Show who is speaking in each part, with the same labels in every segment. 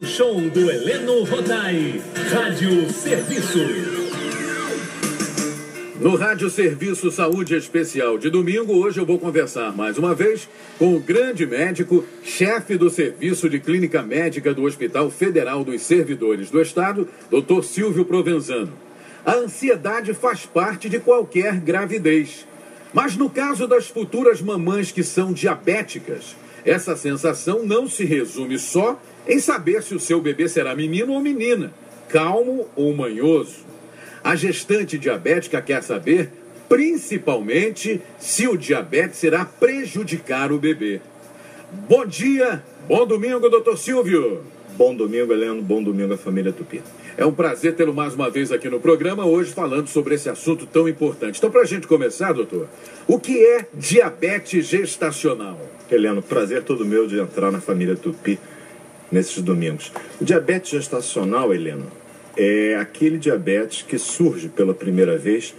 Speaker 1: Show do Heleno Rodai, Rádio Serviço.
Speaker 2: No Rádio Serviço Saúde Especial de domingo, hoje eu vou conversar mais uma vez com o grande médico, chefe do Serviço de Clínica Médica do Hospital Federal dos Servidores do Estado, Dr. Silvio Provenzano. A ansiedade faz parte de qualquer gravidez. Mas no caso das futuras mamães que são diabéticas, essa sensação não se resume só em saber se o seu bebê será menino ou menina, calmo ou manhoso. A gestante diabética quer saber, principalmente, se o diabetes irá prejudicar o bebê. Bom dia, bom domingo, doutor Silvio.
Speaker 3: Bom domingo, Heleno, bom domingo à família Tupi.
Speaker 2: É um prazer tê-lo mais uma vez aqui no programa, hoje falando sobre esse assunto tão importante. Então, para a gente começar, doutor, o que é diabetes gestacional?
Speaker 3: Heleno, prazer todo meu de entrar na família Tupi nesses domingos. O diabetes gestacional, Heleno, é aquele diabetes que surge pela primeira vez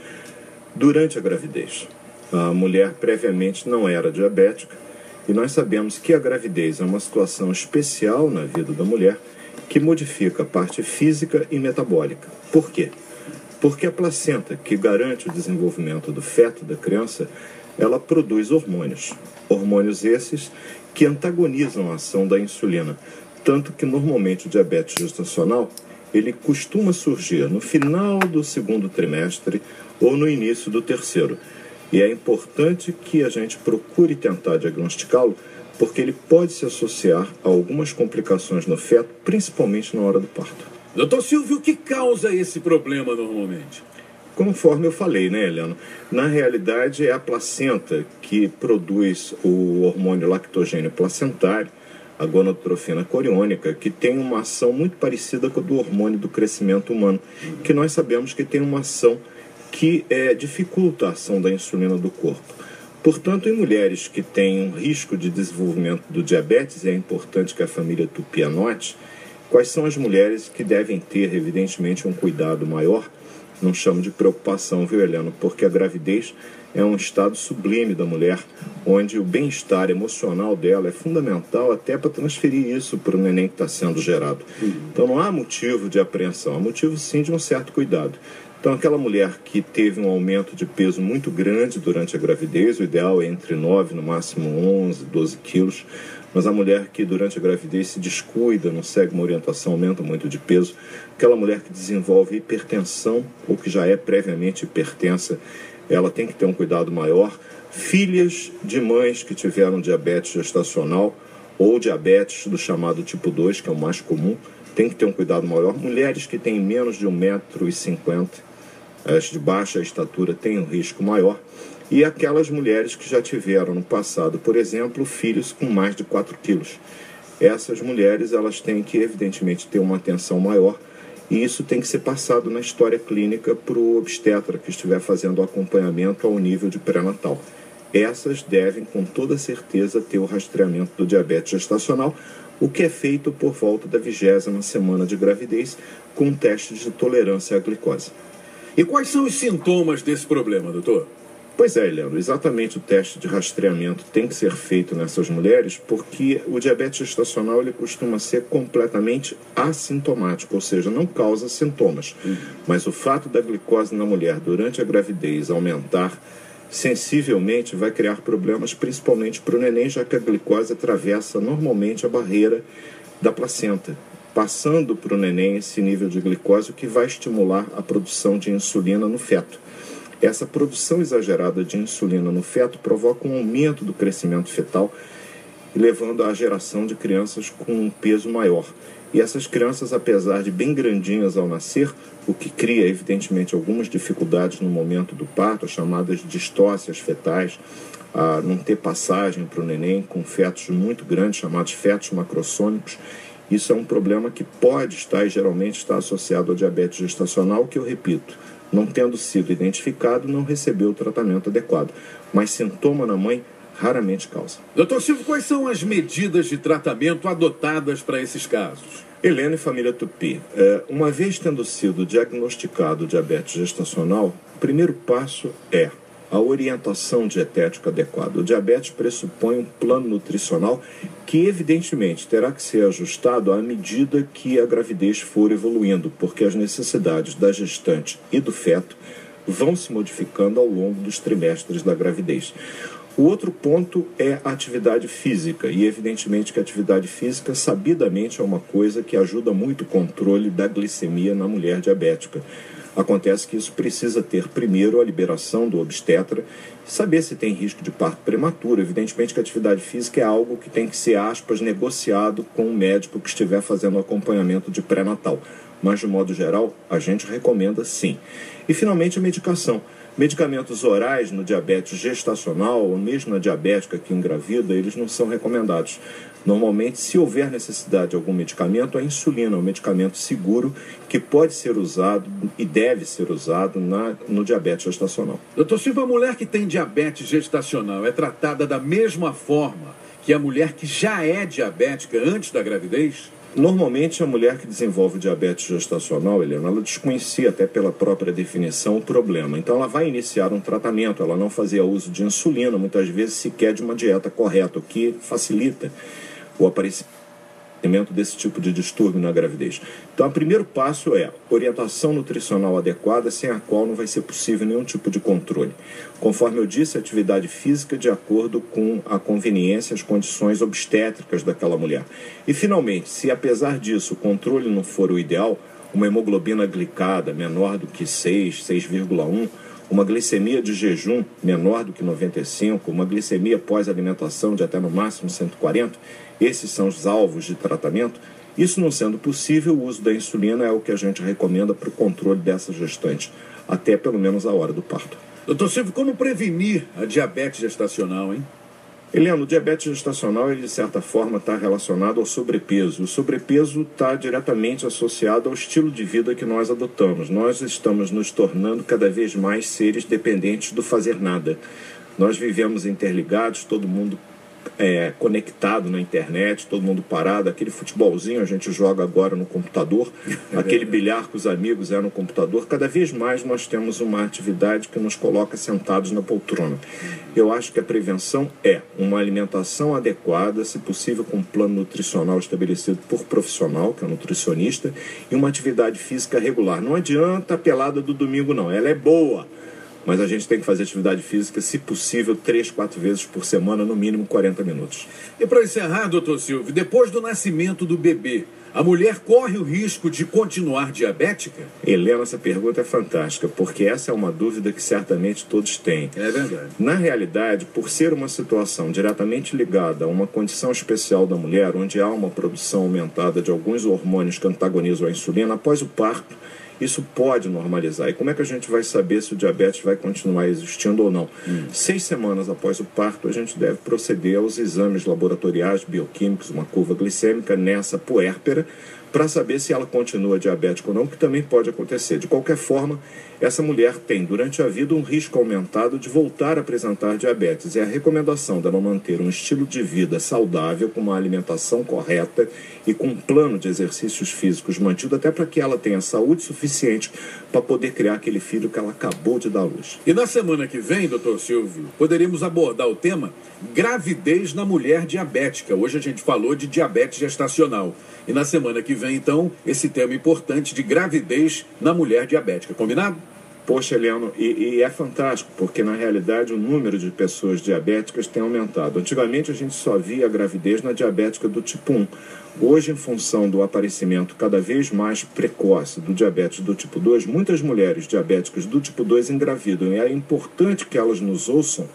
Speaker 3: durante a gravidez. A mulher previamente não era diabética e nós sabemos que a gravidez é uma situação especial na vida da mulher que modifica a parte física e metabólica. Por quê? Porque a placenta, que garante o desenvolvimento do feto da criança, ela produz hormônios. Hormônios esses que antagonizam a ação da insulina. Tanto que normalmente o diabetes gestacional ele costuma surgir no final do segundo trimestre ou no início do terceiro. E é importante que a gente procure tentar diagnosticá-lo, porque ele pode se associar a algumas complicações no feto, principalmente na hora do parto.
Speaker 2: Doutor Silvio, o que causa esse problema normalmente?
Speaker 3: Conforme eu falei, né, Heleno? Na realidade é a placenta que produz o hormônio lactogênio placentário, a gonadotrofina coriônica, que tem uma ação muito parecida com a do hormônio do crescimento humano, que nós sabemos que tem uma ação que dificulta a ação da insulina do corpo. Portanto, em mulheres que têm um risco de desenvolvimento do diabetes, é importante que a família Tupi anote quais são as mulheres que devem ter, evidentemente, um cuidado maior. Não chamo de preocupação, viu, Heleno? Porque a gravidez é um estado sublime da mulher, onde o bem-estar emocional dela é fundamental até para transferir isso para o neném que está sendo gerado. Então não há motivo de apreensão, há motivo sim de um certo cuidado. Então aquela mulher que teve um aumento de peso muito grande durante a gravidez, o ideal é entre 9, no máximo 11, 12 quilos, mas a mulher que durante a gravidez se descuida, não segue uma orientação, aumenta muito de peso, aquela mulher que desenvolve hipertensão ou que já é previamente hipertensa, ela tem que ter um cuidado maior. Filhas de mães que tiveram diabetes gestacional ou diabetes do chamado tipo 2, que é o mais comum, tem que ter um cuidado maior. Mulheres que têm menos de 1,50 m, as de baixa estatura, têm um risco maior. E aquelas mulheres que já tiveram no passado, por exemplo, filhos com mais de 4 quilos. Essas mulheres elas têm que, evidentemente, ter uma atenção maior. E isso tem que ser passado na história clínica para o obstetra que estiver fazendo o acompanhamento ao nível de pré-natal. Essas devem, com toda certeza, ter o rastreamento do diabetes gestacional, o que é feito por volta da 20ª semana de gravidez, com testes de tolerância à glicose.
Speaker 2: E quais são os sintomas desse problema, doutor?
Speaker 3: Pois é, Leandro, exatamente o teste de rastreamento tem que ser feito nessas mulheres porque o diabetes gestacional ele costuma ser completamente assintomático, ou seja, não causa sintomas. Mas o fato da glicose na mulher durante a gravidez aumentar sensivelmente vai criar problemas principalmente para o neném, já que a glicose atravessa normalmente a barreira da placenta, passando para o neném esse nível de glicose, o que vai estimular a produção de insulina no feto. Essa produção exagerada de insulina no feto provoca um aumento do crescimento fetal, levando à geração de crianças com um peso maior. E essas crianças, apesar de bem grandinhas ao nascer, o que cria, evidentemente, algumas dificuldades no momento do parto, as chamadas distócias fetais, a não ter passagem para o neném com fetos muito grandes, chamados fetos macrossômicos. Isso é um problema que pode estar e geralmente está associado ao diabetes gestacional, que eu repito, não tendo sido identificado, não recebeu o tratamento adequado. Mas sintoma na mãe raramente causa.
Speaker 2: Doutor Silvio, quais são as medidas de tratamento adotadas para esses casos?
Speaker 3: Heleno e família Tupi, uma vez tendo sido diagnosticado o diabetes gestacional, o primeiro passo é a orientação dietética adequada. O diabetes pressupõe um plano nutricional que, evidentemente, terá que ser ajustado à medida que a gravidez for evoluindo, porque as necessidades da gestante e do feto vão se modificando ao longo dos trimestres da gravidez. O outro ponto é a atividade física, e evidentemente que a atividade física, sabidamente, é uma coisa que ajuda muito o controle da glicemia na mulher diabética. Acontece que isso precisa ter primeiro a liberação do obstetra, saber se tem risco de parto prematuro. Evidentemente que a atividade física é algo que tem que ser, aspas, negociado com o médico que estiver fazendo o acompanhamento de pré-natal. Mas, de modo geral, a gente recomenda sim. E, finalmente, a medicação. Medicamentos orais no diabetes gestacional ou mesmo na diabética que engravida, eles não são recomendados. Normalmente, se houver necessidade de algum medicamento, a insulina é um medicamento seguro que pode ser usado e deve ser usado no diabetes gestacional.
Speaker 2: Doutor Silva, a mulher que tem diabetes gestacional é tratada da mesma forma que a mulher que já é diabética antes da gravidez?
Speaker 3: Normalmente, a mulher que desenvolve diabetes gestacional, Helena, ela desconhecia até pela própria definição o problema. Então, ela vai iniciar um tratamento, ela não fazia uso de insulina, muitas vezes sequer de uma dieta correta, o que facilita o aparecimento desse tipo de distúrbio na gravidez. Então, o primeiro passo é orientação nutricional adequada, sem a qual não vai ser possível nenhum tipo de controle. Conforme eu disse, atividade física de acordo com a conveniência, as condições obstétricas daquela mulher. E, finalmente, se apesar disso o controle não for o ideal, uma hemoglobina glicada menor do que 6, 6,1, uma glicemia de jejum menor do que 95, uma glicemia pós-alimentação de até no máximo 140, esses são os alvos de tratamento. Isso não sendo possível, o uso da insulina é o que a gente recomenda para o controle dessa gestante, até pelo menos a hora do parto.
Speaker 2: Doutor Silvio, como prevenir a diabetes gestacional, hein?
Speaker 3: Helena, o diabetes gestacional, ele, de certa forma, está relacionado ao sobrepeso. O sobrepeso está diretamente associado ao estilo de vida que nós adotamos. Nós estamos nos tornando cada vez mais seres dependentes do fazer nada. Nós vivemos interligados, todo mundo conectado na internet, todo mundo parado. Aquele futebolzinho a gente joga agora no computador, aquele bilhar com os amigos no computador. Cada vez mais nós temos uma atividade que nos coloca sentados na poltrona. Eu acho que a prevenção é uma alimentação adequada, se possível com um plano nutricional estabelecido por profissional, que é um nutricionista, e uma atividade física regular. Não adianta a pelada do domingo, não. Ela é boa, mas a gente tem que fazer atividade física, se possível, 3, 4 vezes por semana, no mínimo 40 minutos.
Speaker 2: E para encerrar, doutor Silvio, depois do nascimento do bebê, a mulher corre o risco de continuar diabética?
Speaker 3: Helena, essa pergunta é fantástica, porque essa é uma dúvida que certamente todos têm.
Speaker 2: É verdade.
Speaker 3: Na realidade, por ser uma situação diretamente ligada a uma condição especial da mulher, onde há uma produção aumentada de alguns hormônios que antagonizam a insulina, após o parto, isso pode normalizar. E como é que a gente vai saber se o diabetes vai continuar existindo ou não? 6 semanas após o parto, a gente deve proceder aos exames laboratoriais bioquímicos, uma curva glicêmica nessa puérpera, para saber se ela continua diabética ou não, que também pode acontecer. De qualquer forma, essa mulher tem, durante a vida, um risco aumentado de voltar a apresentar diabetes. É a recomendação dela manter um estilo de vida saudável, com uma alimentação correta e com um plano de exercícios físicos mantido, até para que ela tenha saúde suficiente para poder criar aquele filho que ela acabou de dar à luz.
Speaker 2: E na semana que vem, doutor Silvio, poderíamos abordar o tema gravidez na mulher diabética. Hoje a gente falou de diabetes gestacional. E na semana que vem, então, esse tema importante de gravidez na mulher diabética. Combinado?
Speaker 3: Poxa, Helena, e é fantástico, porque na realidade o número de pessoas diabéticas tem aumentado. Antigamente a gente só via a gravidez na diabética do tipo 1. Hoje, em função do aparecimento cada vez mais precoce do diabetes do tipo 2, muitas mulheres diabéticas do tipo 2 engravidam. E é importante que elas nos ouçam,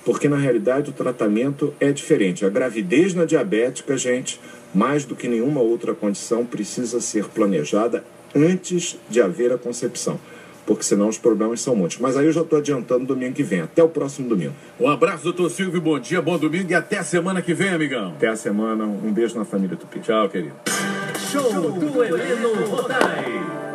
Speaker 3: porque na realidade o tratamento é diferente. A gravidez na diabética, gente, mais do que nenhuma outra condição, precisa ser planejada antes de haver a concepção, porque senão os problemas são muitos. Mas aí eu já estou adiantando domingo que vem. Até o próximo domingo.
Speaker 2: Um abraço, doutor Silvio, bom dia, bom domingo e até a semana que vem, amigão.
Speaker 3: Até a semana, um beijo na família Tupi.
Speaker 2: Tchau, querido.
Speaker 1: Show do Heleno Rodai.